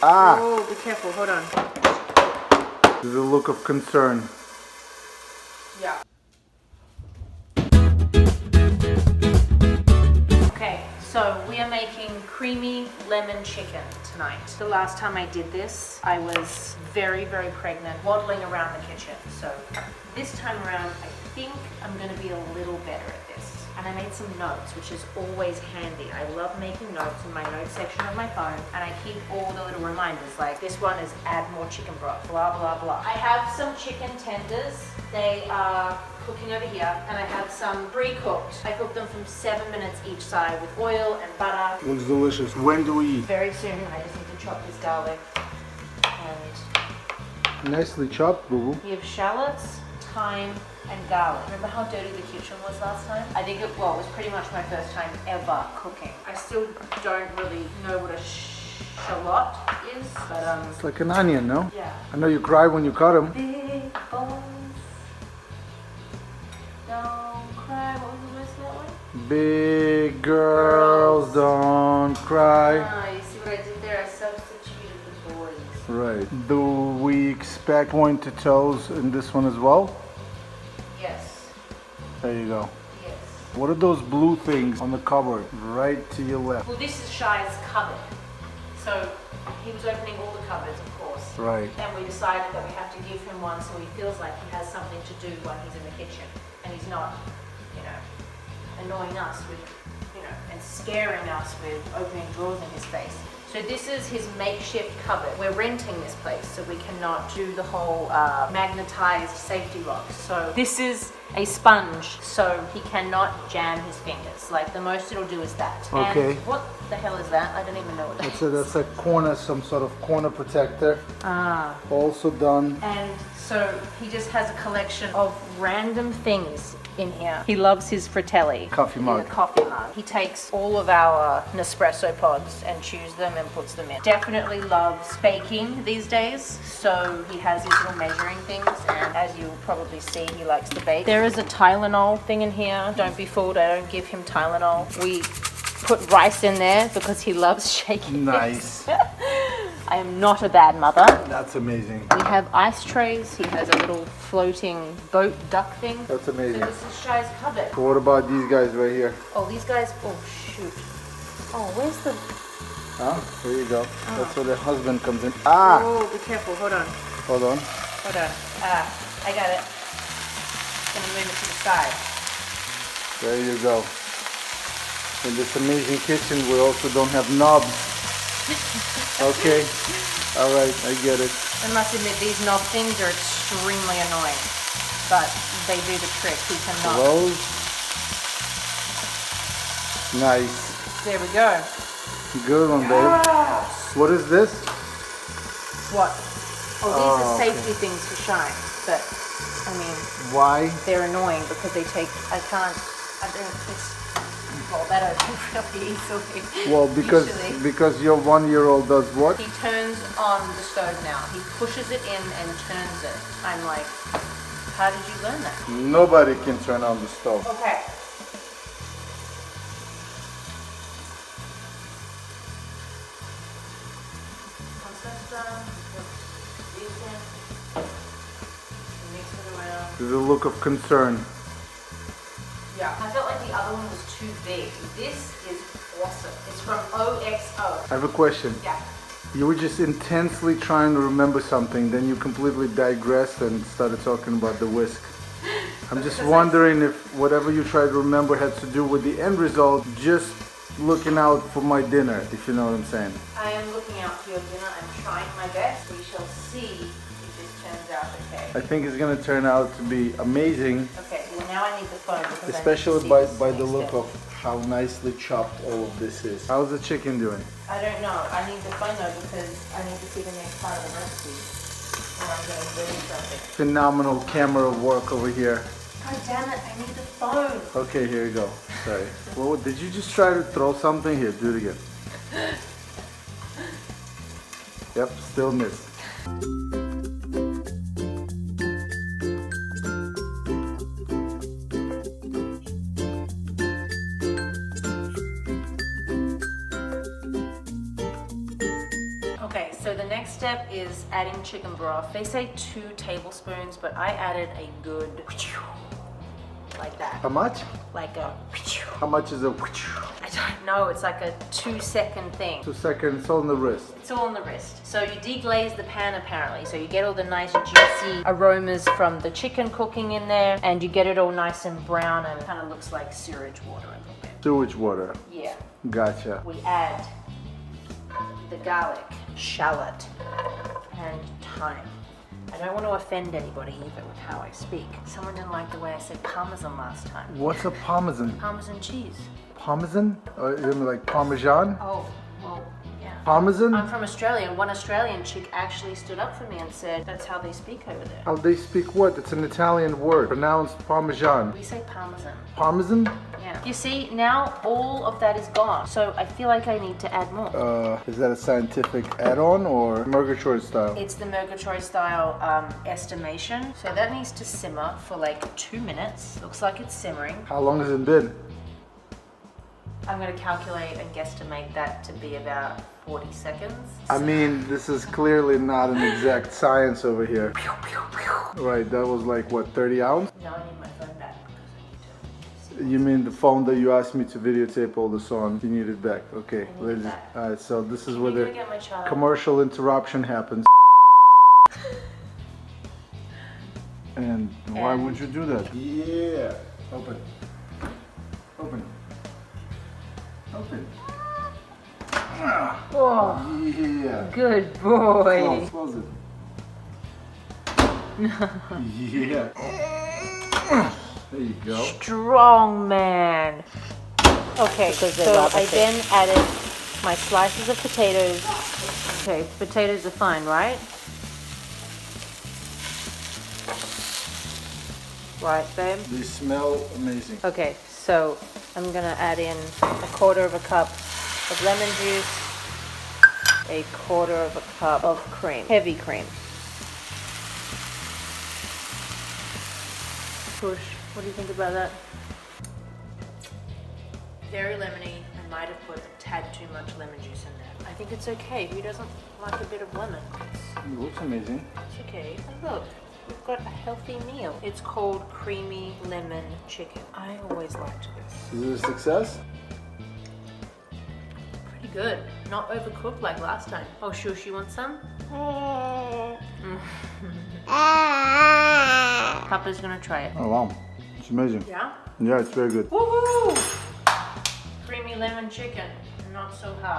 Ah! Oh, be careful, hold on. There's a look of concern. Yeah. Okay, so we are making creamy lemon chicken tonight. The last time I did this, I was very, very pregnant, waddling around the kitchen. So this time around, I think I'm gonna be a little better at this. And I made some notes, which is always handy. I love making notes in my notes section of my phone, and I keep all the little reminders, like this one is add more chicken broth, blah, blah, blah. I have some chicken tenders. They are cooking over here, and I have some pre-cooked. I cook them from 7 minutes each side with oil and butter. Looks delicious. When do we eat? Very soon. I just need to chop this garlic. And Nicely chopped, boo-boo. we have shallots, thyme, and garlic. Remember how dirty the kitchen was last time? I think it was pretty much my first time ever cooking. I still don't really know what a shallot is, but It's like an onion, no? yeah. I know you cry when you cut them. Big bones, don't cry. What was the words of that one? Big girls don't cry. Ah, you see what I did there? I substituted the boys. Right. Do we expect pointed toes in this one as well? Yes, There you go. yes. What are those blue things on the cupboard? Right to your left. Well, this is Shy's cupboard. So he was opening all the cupboards, of course. Right. And we decided that we have to give him one so he feels like he has something to do when he's in the kitchen. And he's not, annoying us with, and scaring us with opening drawers in his face. So this is his makeshift cupboard. We're renting this place, so we cannot do the whole magnetized safety locks. So this is a sponge, so he cannot jam his fingers. Like the most it'll do is that. Okay. And what the hell is that? I don't even know what that is. That's a corner, some sort of corner protector. Ah. Also done. And so he just has a collection of random things in here. He loves his Fratelli. Coffee mug. Yeah, coffee mug. He takes all of our Nespresso pods and chews them and puts them in. Definitely loves baking these days, so he has his little measuring things, and as you'll probably see, he likes to bake. There is a Tylenol thing in here. Don't be fooled, I don't give him Tylenol. We put rice in there because he loves shaking Nice. things. I am not a bad mother. That's amazing. We have ice trays. He has a little floating boat duck thing. That's So amazing. this is Shy's cupboard. What about these guys right here? Oh, these guys, oh shoot. Oh, where's the, Huh? There you go. That's where the husband comes in. Ah! oh, be careful, hold on, Hold on. hold on. I got it. Gonna move it to the side. There you go. In this amazing kitchen, we also don't have knobs. Okay. All right, I get it. I must admit, these knob things are extremely annoying, but they do the trick. He cannot. Close. Nice. There we go. Good one, babe. Yes. What is this? What? Oh, these are okay. safety things for Shy, but, I mean, Why? they're annoying because they take, I don't, it's, well, that opens really easily. Well, usually. because your 1-year-old does what? He turns on the stove now. He pushes it in and turns it. I'm like, how did you learn that? Nobody can turn on the stove. Okay. Once that's done, put these in. Mix it around. There's a look of concern. Yeah. I felt like the other one was too big. This is awesome. It's from OXO. I have a question. Yeah. You were just intensely trying to remember something, then you completely digressed and started talking about the whisk. I'm just wondering if whatever you tried to remember had to do with the end result, just looking out for my dinner, if you know what I'm saying. I am looking out for your dinner. I'm trying my best. We shall see if this turns out okay. I think it's gonna turn out to be amazing, Okay, well now I need the phone because especially I need to see by this the next look step. of how nicely chopped all of this is. How's the chicken doing? I don't know. I need the phone though because I need to see the next part of the recipe. Or I'm going to burn something. Phenomenal camera work over here. God damn it, I need the phone. Okay, here you go. Sorry. Well, did you just try to throw something? Here, do it again. Yep, still missed. Okay, so the next step is adding chicken broth. They say 2 tablespoons, but I added a good like that. How much? Like a How much is a I don't know, it's like a 2-second thing. 2 seconds? It's all in the wrist. It's all on the wrist. So you deglaze the pan apparently. So you get all the nice juicy aromas from the chicken cooking in there, and you get it all nice and brown and kind of looks like sewage water a little bit. Sewage water. Yeah. Gotcha. We add the garlic, shallot, and thyme. I don't want to offend anybody either with how I speak. Someone didn't like the way I said parmesan last time. What's a parmesan? Parmesan cheese. Parmesan? Or you mean like parmesan? Oh, well, yeah. Parmesan? I'm from Australia, and one Australian chick actually stood up for me and said that's how they speak over there. How they speak what? It's an Italian word, pronounced parmesan. We say parmesan. Parmesan? Yeah. You see, now all of that is gone, so I feel like I need to add more. Is that a scientific add-on or Murgatroyd style? It's the Murgatroyd style estimation. So that needs to simmer for like 2 minutes. Looks like it's simmering. How long has it been? I'm going to calculate and guesstimate that to be about 40 seconds. I mean, this is clearly not an exact science over here. Right, that was like what, 30 ounces? No, I need my phone back because I need to. You mean the phone that you asked me to videotape all this on? You need it back. Okay, I need it back. Alright, so this is Can where you go the get my child? commercial interruption happens. And why And- would you do that? Yeah. Open. Open. Open. Oh, Yeah. good boy. Close it. Yeah. There you go. Strong man. Okay, Because they're so rather I thick. then added my slices of potatoes. Okay, potatoes are fine, right? Right, babe? They smell amazing. Okay, so I'm gonna add in 1/4 cup of lemon juice, 1/4 cup of cream, heavy cream. Push. What do you think about that? Very lemony. I might have put a tad too much lemon juice in there. I think it's okay. Who doesn't like a bit of lemon? It looks amazing. It's okay. And look, we've got a healthy meal. It's called creamy lemon chicken. I always liked this. Is it a success? Pretty good. Not overcooked like last time. Oh, ShuShu, you want some? Papa's gonna try it. Oh wow, it's amazing. Yeah? Yeah, it's very good. Woohoo! Creamy lemon chicken. Not so hard.